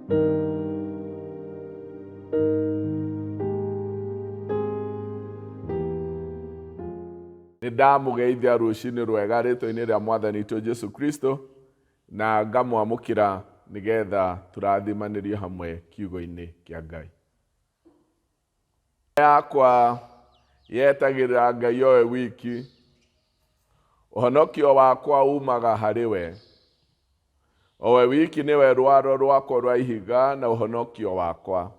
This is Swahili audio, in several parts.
Ndamugeithia rucini rwega rĩtwa-inĩ rĩa Mwathani witũ Jesu Kristo, na ngamwamũkĩra nĩgetha tũrathimanĩrio hamwe kiugo-inĩ kĩa Ngai. Yakwa yetagĩrĩra Ngai owe wiki, ũhonokio wakwa umaga harĩ we. Owe wiki nĩwe rwaro rwakwa rwa ihiga na ũhonokio wakwa.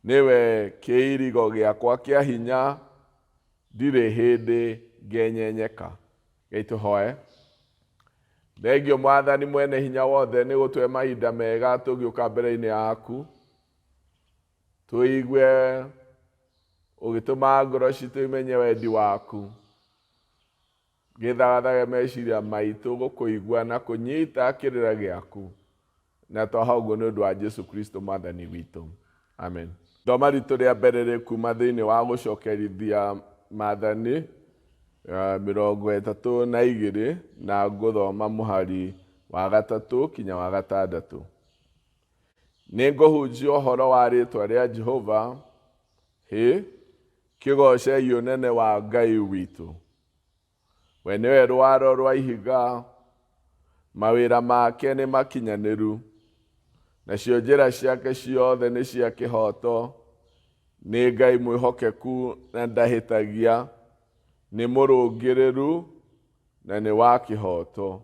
Nĩwe kĩirigo gĩakwa kĩa hinya, ndirĩ hĩndĩ ngenyenyeka. Geitũhoe. Thengio Mwathani mwene hinya wothe nĩ gũtũhe mahinda mega tũgĩũka mbere-inĩ yaku. Tũigue ũgĩtũma ngoro citũ imenye wendi waku. Gĩthathage meciria maitũ gũkũigua na kũnyita kĩrĩra gĩaku. Na twaha ũguo nĩ ũndũ wa Jesu Kristo Mwathani witũ. Amen. Thoma ritũ rĩa mbere rĩkuma thĩinĩ wa gũcokerithia Maathani 32 na ngũthoma mũhari wa 3 kinya wa 6. Nĩngũhunjia ũhoro wa rĩĩtwa rĩa Jehova, kĩgocei ũnene wa Ngai witũ. We nĩwe rwaro rwa ihiga, mawĩra make nĩ makinyanĩru, nacio njĩra ciake ciothe nĩ cia kĩhoto. Nĩ Ngai mwĩhokeku na ndahĩtagia, nĩ mũrũngĩrĩru na nĩ wa kĩhoto.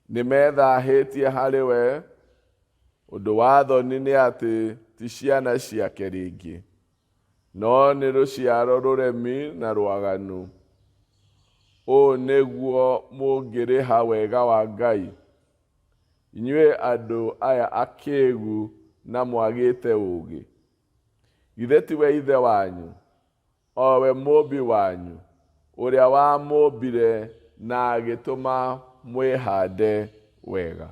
Nĩmethahĩtie harĩ we, ũndũ wa thoni nĩ atĩ ti ciana ciake rĩngĩ, no nĩ rũciaro rũremi na rwaganu. Ũũ nĩguo mũngĩrĩha wega wa Ngai, inyuĩ andũ aya akĩĩgu na mwagĩte ũũgĩ. Githĩ tiwe ithe wanyu, o we mũmbi wanyu, ũrĩa wamũmbire na agĩtũma mwĩhande wega.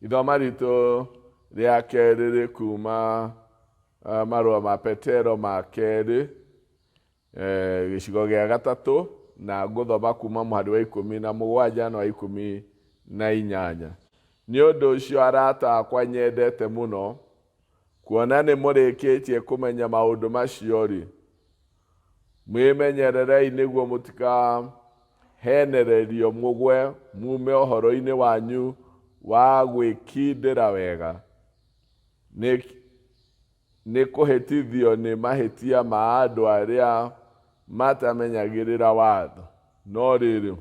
Ithoma ritũ rĩa kerĩ rĩkuma marũa ma Petero ma kerĩ, gĩcigo gĩa 3, na ngũthoma kuma mũhari wa 17 na wa 18. Nĩ ũndũ ũcio arata akwa nyendete mũno, kuona nĩ mũrĩkĩtie kũmenya maũndũ macio-rĩ, mwĩmenyererei nĩguo mũtikahenererio mũgwe mume ũhoro-inĩ wanyu wa gwĩkindĩra wega, nĩ kũhĩtithio nĩ mahĩtia ma andũ arĩa matamenyagĩrĩra watho. No rĩrĩ,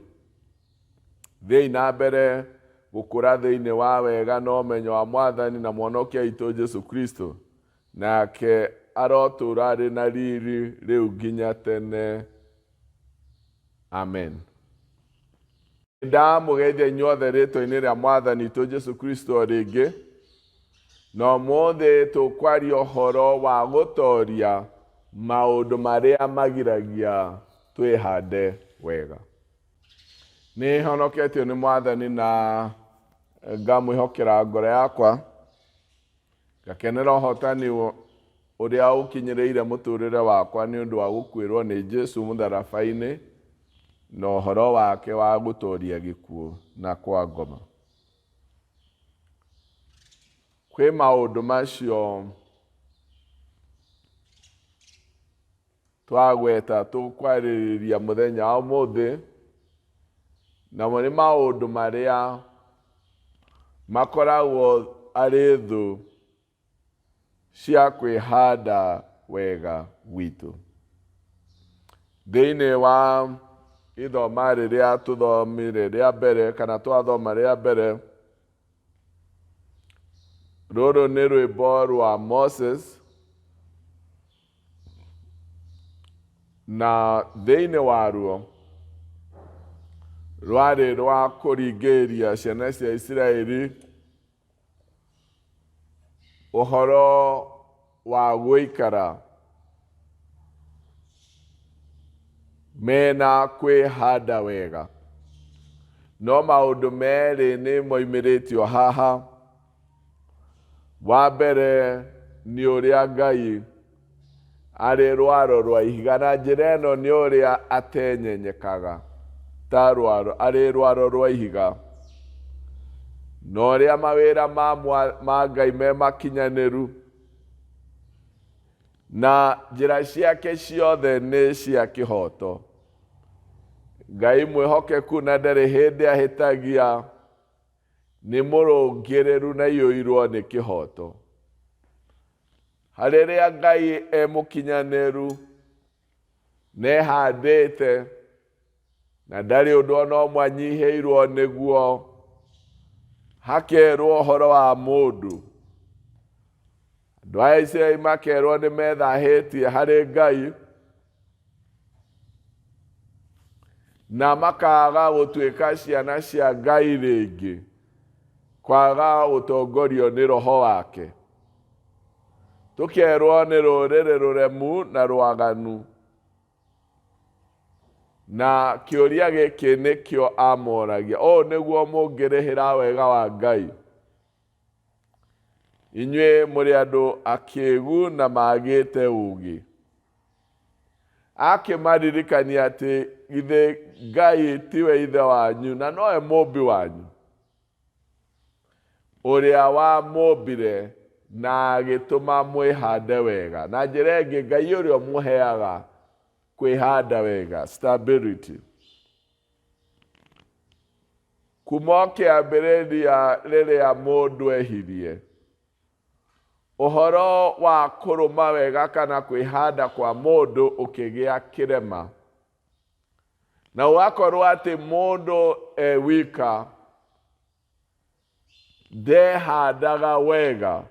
thiĩi na mbere gũkũra thĩinĩ wa wega na ũmenyo wa Mwathani na Mwonokia witũ Jesu Kristo, nake arotũũra arĩ na riri rĩu nginya tene. Amen. Ndamũgeithia inyuothe rĩĩtwa-inĩ rĩa Mwathani witũ Jesu Kristo rĩngĩ, na ũmũthĩ tũkwaria ũhoro wa gũtooria maũndũ marĩa magiragia twĩhande wega. Nĩ honoketio nĩ Mwathani na ngamwĩhokera ngoro yakwa, ngakenera ũhotani ũrĩa ũkinyĩrĩire mũtũũrĩre wakwa nĩ ũndũ wa gũkuĩrwo nĩ Jesu mũtharaba-inĩ na ũhoro wake wa gũtooria gĩkuũ na kwa ngoma. Kwĩ maũndũ macio twagweta tũkwarĩrĩria mũthenya wa ũmũthĩ, namo nĩ maũndũ marĩa makoragwo arĩ thũ cia kwĩhanda wega gwitũ. Thĩinĩ wa ithoma rĩrĩa tũthomire rĩa mbere, kana twathoma rĩa mbere, rũrũ nĩ rwĩmbo rwa Moses, na thĩinĩ waruo rwarĩ rwa kũringĩrĩria ciana cia Isiraeli ũhoro wa gũikara mena kwĩhanda wega. No maũndũ merĩ nĩ moimĩrĩtio haha. Wa mbere nĩ ũrĩa Ngai arĩ rwaro rwa ihiga, na njĩra ĩno nĩ ũrĩa atenyenyekaga ta rwaro, arĩ rwaro rwa ihiga. Noria mawĩra ma Ngai me makinyanĩru, na njĩra ciake ciothe nĩ cia kĩhoto. Ngai mwĩhokeku na ndarĩ hĩndĩ ahĩtagia, nĩ mũrũngĩrĩru na iyũirwo nĩ kĩhoto. Harĩrĩa Ngai mũkinyanĩru, nehandĩte, na ndarĩ ũndũ ona ũmwe anyihĩirwo nĩguo, hakerwo ũhoro wa mũndũ. Andũ a Isiraeli makerwo nĩ methahĩtie harĩ Ngai, na makaga gũtuĩka ciana cia Ngai rĩngĩ, kwaga gũtongorio nĩ Roho wake. Tũkerwo nĩ rũrĩrĩ rũremu na rwaganu, na kĩũria gĩkĩ nĩkĩo amoragia, nĩguo mũngĩrĩhĩra wega wa Ngai. Inyuĩ mũrĩ andũ akĩĩgu na magĩte ũũgĩ. Akĩmaririkania atĩ githĩ Ngai tiwe ithe wanyu na nowe mũmbi wanyu, ũrĩa wamũmbire na agĩtũma mwĩhande wega. Na njĩra ĩngĩ, Ngai ũrĩa mũheaga kwĩhanda wega, stability. Kuma kĩambĩrĩria rĩrĩa mũndũ ehirie, ũhoro wa kũrũma wega kana kwĩhanda kwa mũndũ ũkĩgĩa kĩrema, na ũgakorwo atĩ mũndũ wika ndehandaga wega,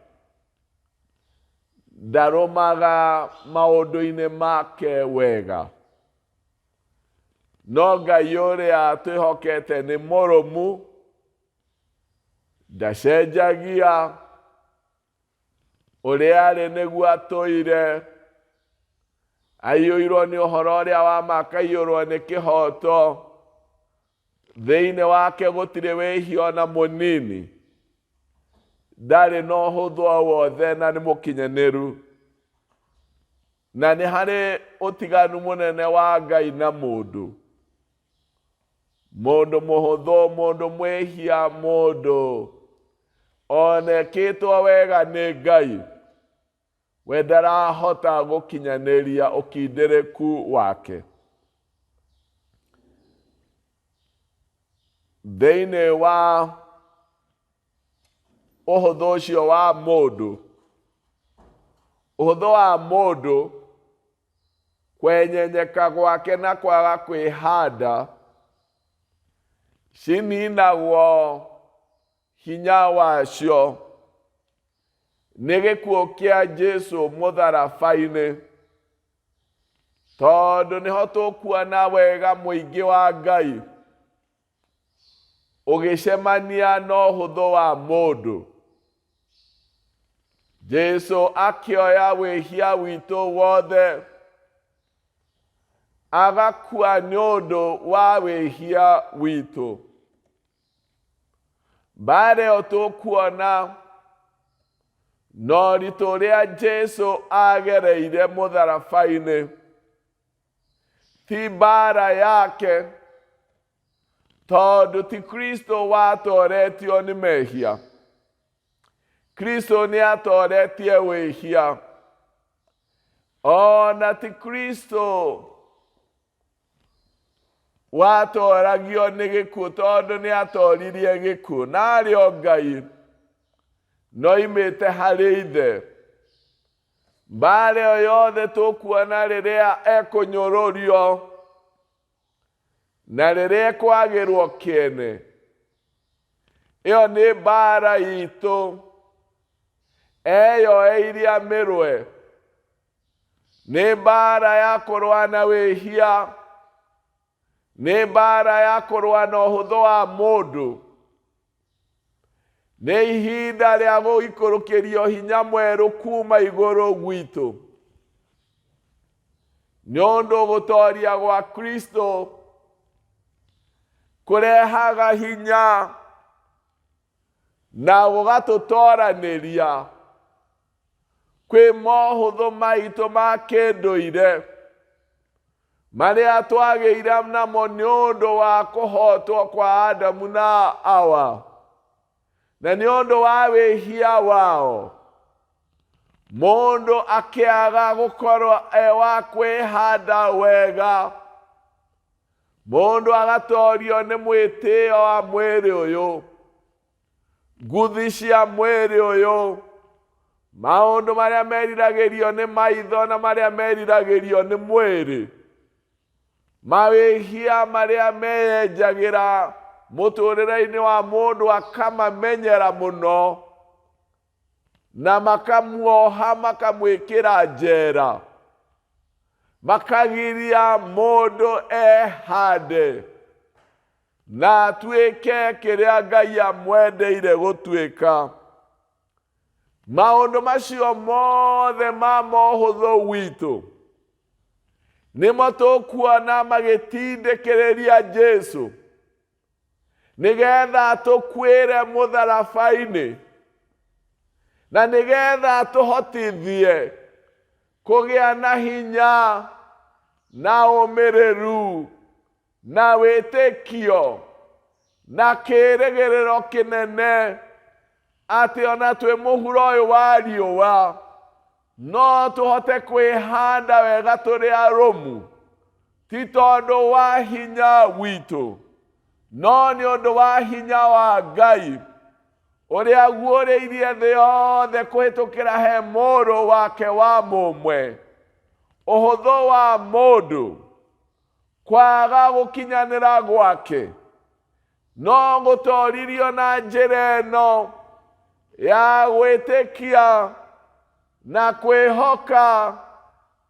ndarũmaga maũndũ-inĩ make wega. No Ngai ũrĩa twĩhokete nĩ mũrũmu, ndacenjagia, ũrĩa arĩ nĩguo atũire, aiyũirwo nĩ ũhoro ũrĩa wa ma, akaiyũrwo nĩ kĩhoto. Thĩinĩ wake gũtirĩ wĩhia ona mũnini, ndarĩ na ũhũthũ o wothe, na nĩ mũkinyanĩru. Na nĩ harĩ ũtiganu mũnene wa Ngai na mũndũ. Mũndũ mũhũthũ, mũndũ mwĩhia, mũndũ onekĩtwo wega nĩ Ngai, we ndarahota gũkinyanĩria ũkindĩrĩku wake. Thĩinĩ wa ũhũthũ ũcio wa mũndũ, ũhũthũ wa mũndũ, kwenyenyeka gwake na kwaga kwĩhanda, cininagwo hinya wacio nĩ gĩkuũ kĩa Jesũ mũtharaba-inĩ, tondũ nĩho tũkuona wega mũingĩ wa Ngai ũgĩcemania na ũhũthũ wa mũndũ. Jesũ akĩoya wĩhia witũ wothe, agakua nĩ ũndũ wa wĩhia witũ. Mbara ĩyo tũkuona na ũritũ ũrĩa Jesũ agereire mũtharaba-inĩ, ti mbara yake, tondũ ti Kristo watoretio nĩ mehia. Kristo nĩ atoretie wĩhia. Ona ti Kristo watoragio nĩ gĩkuũ, tondũ nĩ atoririe gĩkuũ. Narĩo Ngai no imĩte harĩ ithe. Mbara ĩyo yothe tũkuona rĩrĩa ekũnyũrũrio na rĩrĩa ekwagĩrwo kĩene, ĩyo nĩ mbara itũ eyoeirie mĩrwe. Nĩ mbara ya kũrũa na wĩhia, nĩ mbara ya kũrũa na ũhũthũ wa mũndũ. Nĩ ihinda rĩa gũikũrũkĩrio hinya mwerũ kuma igũrũ gwitũ, nĩ ũndũ gũtoria gwa Kristo kũrehaga hinya na gũgatũtoranĩria kwĩ mohũthũ maitũ ma kĩndũire marĩa twagĩire namo nĩ ũndũ wa kũhotwo kwa Adamu na Hawa. na nĩ ũndũ wa wĩhia wao mũndũ akĩaga gũkorwo wa kwĩhanda wega, mũndũ agatorio nĩ mwĩtĩo wa mwĩrĩ ũyũ, nguthi cia mwĩrĩ ũyũ, maũndũ marĩa meriragĩrio nĩ maitho na marĩa meriragĩrio nĩ mwĩrĩ, mawĩhia marĩa meyenjagĩra mũtũrĩre-inĩ wa mũndũ akamamenyera mũno na makamuoha makamwĩkĩra njera, makagiria mũndũ ehande na atuĩke kĩrĩa Ngai amwendeire gũtuĩka. Maũndũ macio mothe ma mũhũthũ witũ nĩmo tũkuona magĩtindĩkĩrĩria Jesũ nĩgetha tũkuĩre mũtharaba-inĩ na nĩgetha tũhotithie kũgĩa na hinya na ũmĩrĩru na wĩtĩkio na kĩĩrĩgĩrĩro kĩnene atĩ ona twĩ mũhuro ũyũ wa riũa no tũhote kwĩhanda wega tũrĩ arũmu, ti tondũ wa hinya witũ no nĩ ũndũ wa hinya wa Ngai ũrĩa guũrĩirie thĩ yothe kũhĩtũkĩra he mũrũ wake wa mũmwe. Ũhũthũ wa mũndũ kwaga gũkinyanĩra gwake no gũtoririo na njĩra ĩno ya gwĩtĩkia na kwĩhoka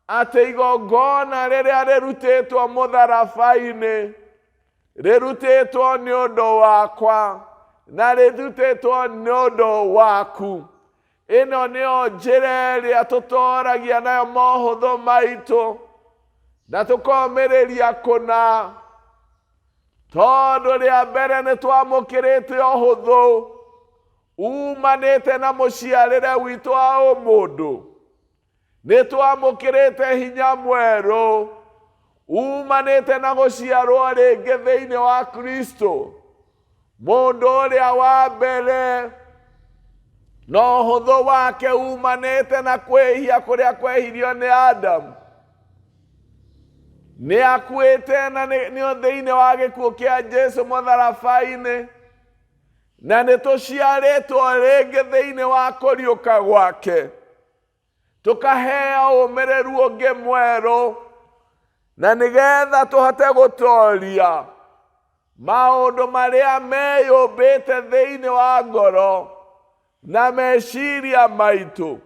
atĩ igongona rĩrĩa rĩrutĩtwo mũtharaba-inĩ rĩrutĩtwo nĩ ũndũ wakwa na rĩrutĩtwo nĩ ũndũ waku. Ĩno nĩyo njĩra ĩrĩa tũtoragia nayo mohũthũ maitũ na tũkomĩrĩria kũna, tondũ rĩa mbere nĩ twamũkĩrĩte ũhũthũ umanĩte na mũciarĩre witũ wa ũmũndũ, nĩ twamũkĩrĩte hinya mwerũ umanĩte na gũciarwo rĩngĩ thĩinĩ wa Kristo, mũndũ ũrĩa wa mbere, na ũhũthũ wake umanĩte na kwĩhia kũrĩa kwehirio nĩ Adamu. Nĩ akuĩte na nĩ thĩinĩ wa gĩkuũ kĩa Jesũ mũtharaba-inĩ, na nĩ tũciarĩtwo rĩngĩ thĩinĩ wa kũriũka gwake, tũkaheo ũmĩrĩru ũngĩ mwerũ, na nĩgetha tũhote gũtoria maũndũ marĩa meyũmbĩte thĩinĩ wa ngoro na meciria maitũ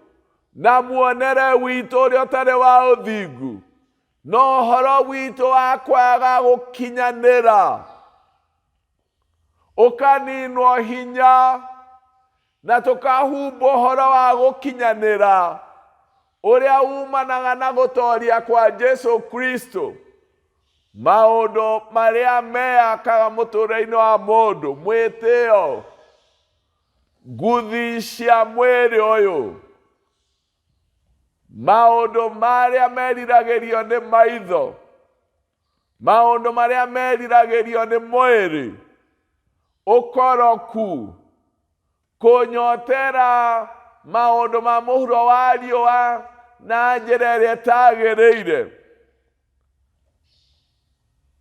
na muonere witũ ũrĩa ũtarĩ wa ũthingu na ũhoro witũ wa kwaga gũkinyanĩra, ũkaninwo hinya na tũkahumbwo ũhoro wa gũkinyanĩra ũrĩa umanaga na gũtoria kwa Jesũ Kristo, maũndũ marĩa meyakaga mũtũrĩre-inĩ wa mũndũ, mwĩtĩo, nguthi cia mwĩrĩ ũyũ, maũndũ marĩa meriragĩrio nĩ maitho, maũndũ marĩa meriragĩrio nĩ mwĩrĩ, ũkoroku, kũnyotera maũndũ ma mũhuro wa riũa na njĩra ĩrĩa ĩtagĩrĩire,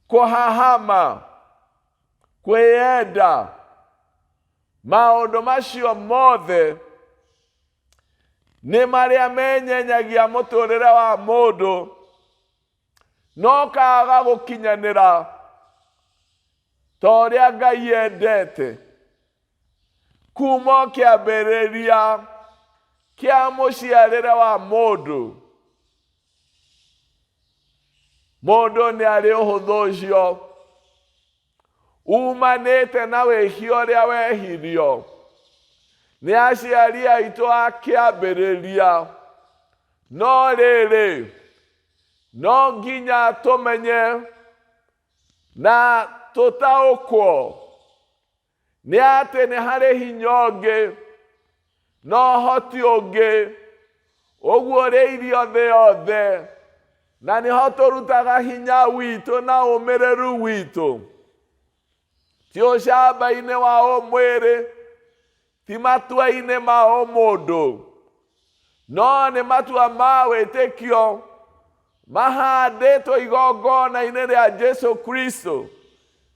kũhahama, kwĩyenda, maũndũ macio mothe nĩ marĩa menyenyagia mũtũrĩre wa mũndũ no kaga gũkinyanĩra ta ũrĩa Ngai endete kuma kĩambĩrĩria kĩa mũciarĩre wa mũndũ. Mũndũ nĩ arĩ ũhũthũ ũcio umanĩte na wĩhia ũrĩa wehirio nĩ aciari aitũ a kĩambĩrĩria, no rĩrĩ no nginya tũmenye na tũtaũkwo nĩ atĩ nĩ harĩ hinya ũngĩ na ũhoti ũngĩ ũguũrĩirio thĩ yothe, na nĩho tũrutaga hinya witũ na ũmĩrĩru witũ, ti ũcamba-inĩ wa ũmwĩrĩ ti matua-inĩ ma o mũndũ, no nĩ matua ma wĩtĩkio mahandĩtwo igongona-inĩ rĩa Jesu Kristo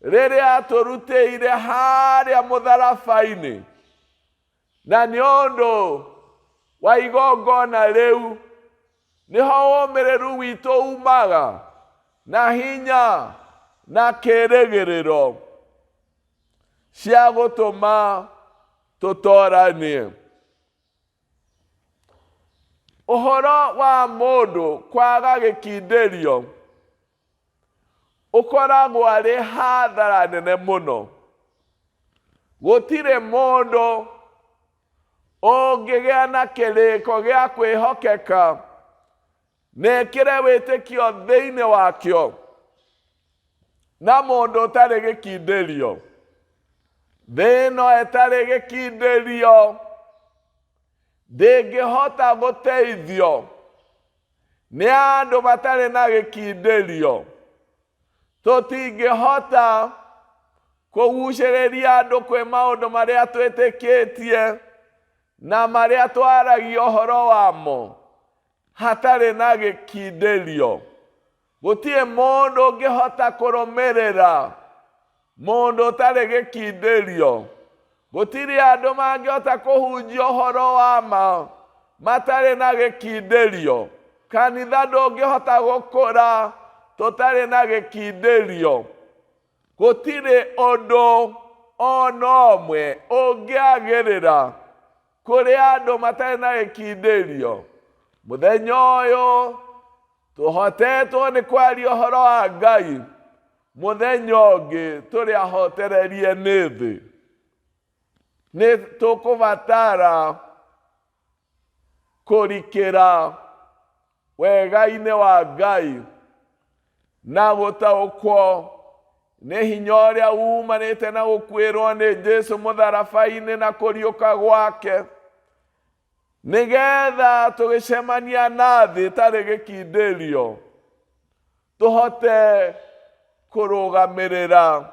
rĩrĩa tũrutĩire harĩa mũtharaba-inĩ. Na nĩ ũndũ wa igongona rĩu nĩho ũmĩrĩru witũ umaga na hinya na kĩĩrĩgĩrĩro cia gũtũma tũtooranie. Ũhoro wa mũndũ kwaga gĩkindĩrio ũkoragwo arĩ hathara nene mũno. Gũtirĩ mũndũ ũngĩgĩa na kĩrĩko gĩa kwĩhokeka na ekĩre wĩtĩkio thĩinĩ wakĩo na mũndũ ũtarĩ gĩkindĩrio. Thĩ ĩno ĩtarĩ gĩkindĩrio ndĩngĩhota gũteithio nĩ andũ matarĩ na gĩkindĩrio. Tũtingĩhota kũgucĩrĩria andũ kwĩ maũndũ marĩa twĩtĩkĩtie na marĩa twaragia ũhoro wamo hatarĩ na gĩkindĩrio. Gũtirĩ mũndũ ũngĩhota kũrũmĩrĩra mũndũ ũtarĩ gĩkindĩrio. Gũtirĩ andũ mangĩhota kũhunjia ũhoro wama matarĩ na gĩkindĩrio. Kanitha ndũngĩhota gũkũra tũtarĩ na gĩkindĩrio. Gũtirĩ ũndũ ona ũmwe ũngĩagĩrĩra kũrĩ andũ matarĩ na gĩkindĩrio. Mũthenya ũyũ tũhotetwo nĩ kwaria ũhoro wa Ngai, mũthenya ũngĩ tũrĩ ahotererie nĩ thĩ. Nĩ tũkũbatara kũrikĩra wega-inĩ wa Ngai na gũtaũkwo nĩ hinya ũrĩa umanĩte na gũkuĩrwo nĩ Jesu mũtharaba-inĩ na kũriũka gwake, nĩgetha tũgĩcemania na thĩ ĩtarĩ gĩkindĩrio tũhote kũrũgamĩrĩra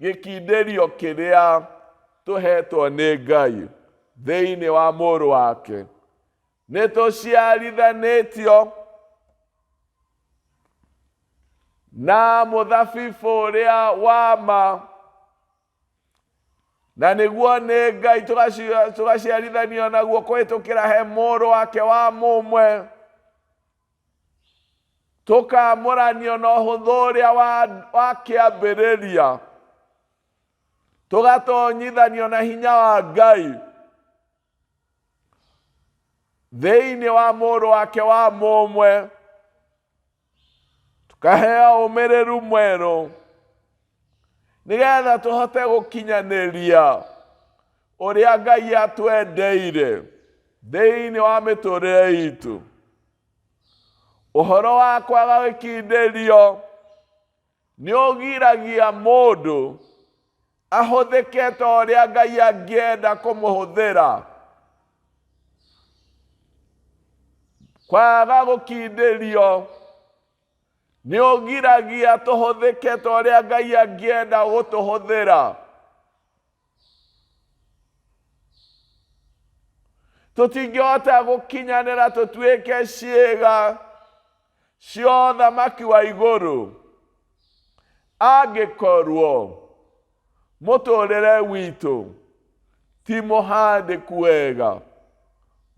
gĩkindĩrio kĩrĩa tũhetwo nĩ Ngai thĩinĩ wa mũrũ wake. Nĩ tũciarithanĩtio na mũthabibũ ũrĩa wa ma, na nĩguo nĩ Ngai tũgaciarithanio naguo kũhĩtũkĩra he mũrũ wake wa mũmwe, tũkaamũranio na ũhũthũ ũrĩa wa kĩambĩrĩria, tũgatonyithanio na hinya wa Ngai thĩinĩ wa mũrũ wake wa mũmwe, tukaheo ũmĩrĩru mwerũ, nĩgetha tũhote gũkinyanĩria ũrĩa Ngai atwendeire thĩinĩ wa mĩtũrĩre itũ. Ũhoro wa kwaga gĩkindĩrio nĩ ũgiragia mũndũ ahũthĩke ta ũrĩa Ngai angĩenda kũmũhũthĩra. Kwaga gũkindĩrio nĩ ũgiragia tũhũthĩke ta ũrĩa Ngai angĩenda gũtũhũthĩra. Tũtingĩhota gũkinyanĩra tũtuĩke ciĩga cia ũthamaki wa igũrũ angĩkorwo mũtũrĩre witũ ti mũhandĩku wega.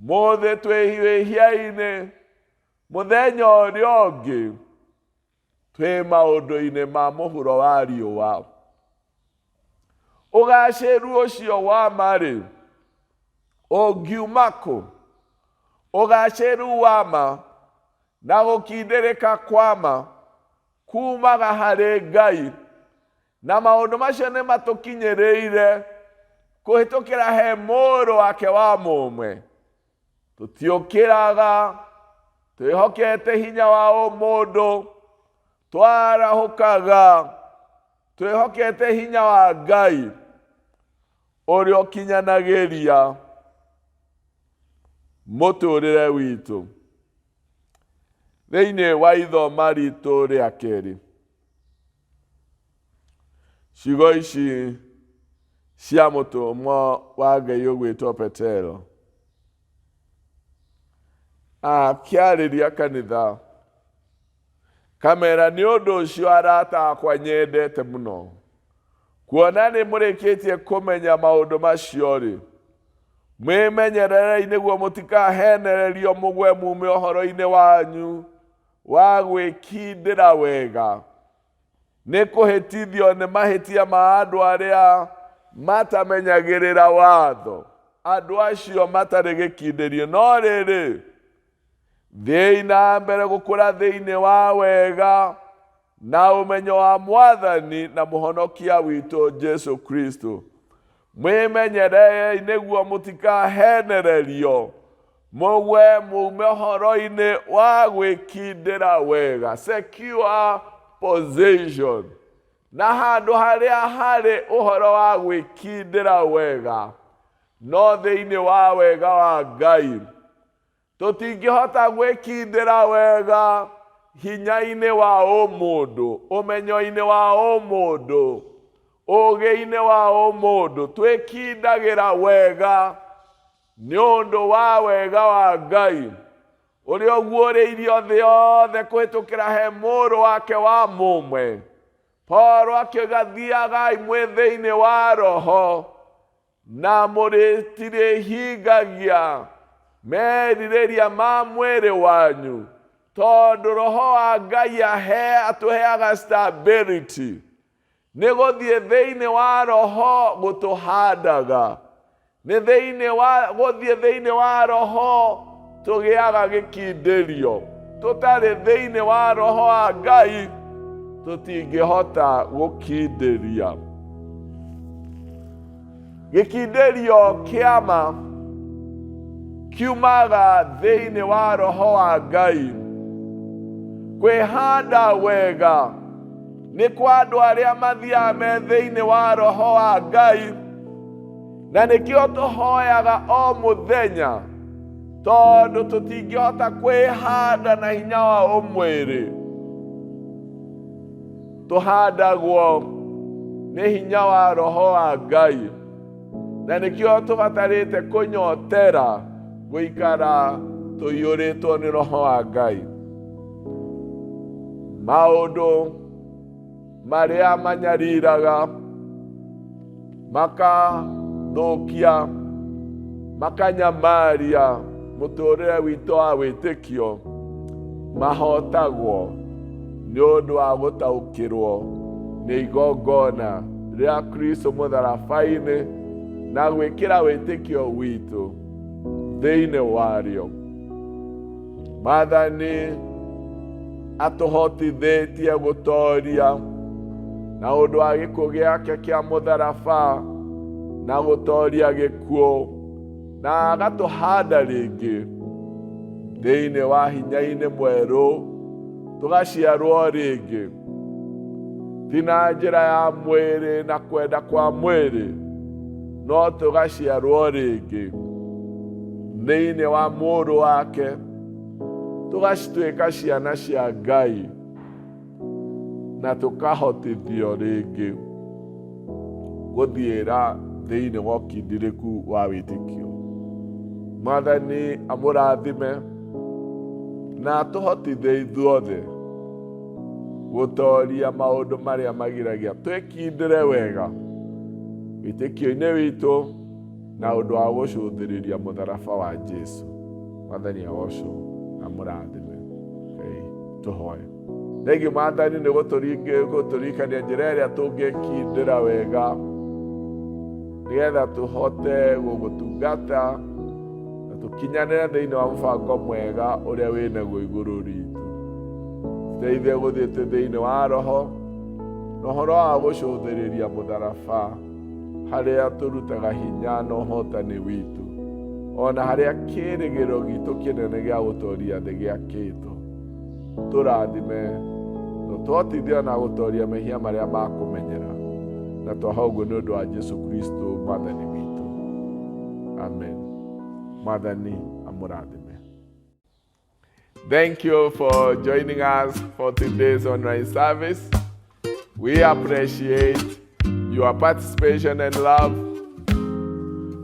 Mũthĩ twĩhia-inĩ, mũthenya ũrĩa ũngĩ twĩ maũndũ-inĩ ma mũhuro wa riũa. Ũgacĩru ũcio wa marĩ ũngiuma kũ? Ũgacĩru wa ma na gũkindĩrĩka kwa ma kumaga harĩ Ngai, na maũndũ macio nĩ matũkinyĩrĩire kũhĩtũkĩra he mũrũ wake wa mũmwe. Tũtiũkĩraga twĩhokete hinya wa ũmũndũ, twarahũkaga twĩhokete hinya wa Ngai ũrĩa ũkinyanagĩria mũtũrĩre witũ. Thĩinĩ wa ithoma ritũ rĩa kerĩ, ciugo ici cia mũtũmwo wa Ngai ũgwĩtwo Petero. Akĩarĩria kanitha, kamera nĩ ũndũ ũcio arata akwa nyendete mũno, kuona nĩ mũrĩkĩtie kũmenya maũndũ macio-rĩ, mwĩmenyererei nĩguo mũtikahenererio mũgwe mume ũhoro-inĩ wanyu wa gwĩkindĩra wega, nĩ kũhĩtithio nĩ mahĩtia ma andũ arĩa matamenyagĩrĩra watho. Andũ acio matarĩ gĩkindĩrio, no rĩrĩ thiĩi na mbere gũkũra thĩinĩ wa wega na ũmenyo wa Mwathani na Mũhonokia witũ Jesu Kristo. Mwĩmenyererei nĩguo mũtikahenererio mũgwe mume ũhoro-inĩ wa gwĩkindĩra wega, secure position. Na handũ harĩa harĩ ũhoro wa gwĩkindĩra wega, no thĩinĩ wa wega wa Ngai. Tũtingĩhota gwĩkindĩra wega hinya-inĩ wa ũmũndũ, ũmenyo-inĩ wa ũmũndũ, ũũgĩ-inĩ wa ũmũndũ. Twĩkindagĩra wega nĩ ũndũ wa wega wa Ngai ũrĩa ũguũrĩirio thĩ yothe kũhĩtũkĩra he mũrũ wake wa mũmwe. Paulo akiuga thiagai mwĩ thĩinĩ wa roho na mũrĩtirĩhingagia merirĩria ma mwĩrĩ wanyu, tondũ roho wa Ngai atũheaga stability. Nĩ gũthiĩ thĩinĩ wa roho gũtũhandaga, nĩ gũthiĩ thĩinĩ wa roho tũgĩaga gĩkindĩrio. Tũtarĩ thĩinĩ wa roho wa Ngai tũtingĩhota gũkindĩria. Gĩkindĩrio kĩama kiumaga thĩinĩ wa roho wa Ngai. Kwĩhanda wega nĩ kwa andũ arĩa mathiaga me thĩinĩ wa roho wa Ngai, na nĩkĩo tũhoyaga o mũthenya, tondũ tũtingĩhota kwĩhanda na hinya wa ũmwĩrĩ. Tũhandagwo nĩ hinya wa roho wa Ngai, na nĩkĩo tũbatarĩte kũnyotera gũikara tũiyũrĩtwo nĩ roho wa Ngai. Maũndũ marĩa manyariraga, makathũkia, makanyamaria mũtũũrĩre witũ wa wĩtĩkio, mahotagwo nĩ ũndũ wa gũtaũkĩrwo nĩ igongona rĩa Kristo mũtharaba-inĩ na gwĩkĩra wĩtĩkio witũ thĩinĩ warĩo. Mwathani atũhotithĩtie gũtooria na ũndũ wa gĩkuũ gĩake kĩa mũtharaba na gũtooria gĩkuũ, na agatũhanda rĩngĩ thĩinĩ wa hinya-inĩ mwerũ, tũgaciarwo rĩngĩ, ti na njĩra ya mwĩrĩ na kwenda kwa mwĩrĩ, no tũgaciarwo rĩngĩ thĩinĩ wa mũrũ wake, tũgacituĩka ciana cia Ngai na tũkahotithio rĩngĩ gũthiĩra thĩinĩ wa ũkindĩrĩku wa wĩtĩkio. Mwathani amũrathime na atũhotithie ithuothe gũtooria maũndũ marĩa magiragia twĩkindĩre wega wĩtĩkio-inĩ witũ na ũndũ wa gũcũthĩrĩria mũtharaba wa Jesu. Mwathani agocwo amũrathime. Tũhoe. Thengiũ Mwathani nĩ gũtũririkania njĩra ĩrĩa tũngĩkindĩra wega nĩgetha tũhote gũgũtungata na tũkinyanĩre thĩinĩ wa mũbango mwega ũrĩa wĩnaguo igũrũ ritũ. Tũteithie gũthiĩ thĩinĩ wa roho na ũhoro wa gũcũthĩrĩria mũtharaba, harĩa tũrutaga hinya na ũhotani witũ, ona harĩa kĩĩrĩgĩrĩro gitũ kĩnene gĩa gũtooria thĩ gĩakĩtwo. Tũrathime na tũhotithie na gũtooria mehia marĩa makũmenyera, na twahoguo nĩ ũndũ wa Jesu Kristo Mwathani witũ. Amen. Mwathani amũrathime. Thank you for joining us for today's online service. We appreciate your participation and love.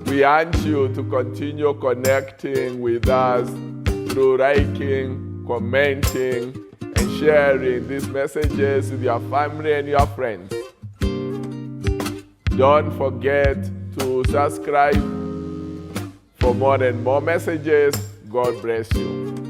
We urge you to continue connecting with us through liking, commenting, and sharing these messages with your family and your friends. Don't forget to subscribe for more and more messages. God bless you.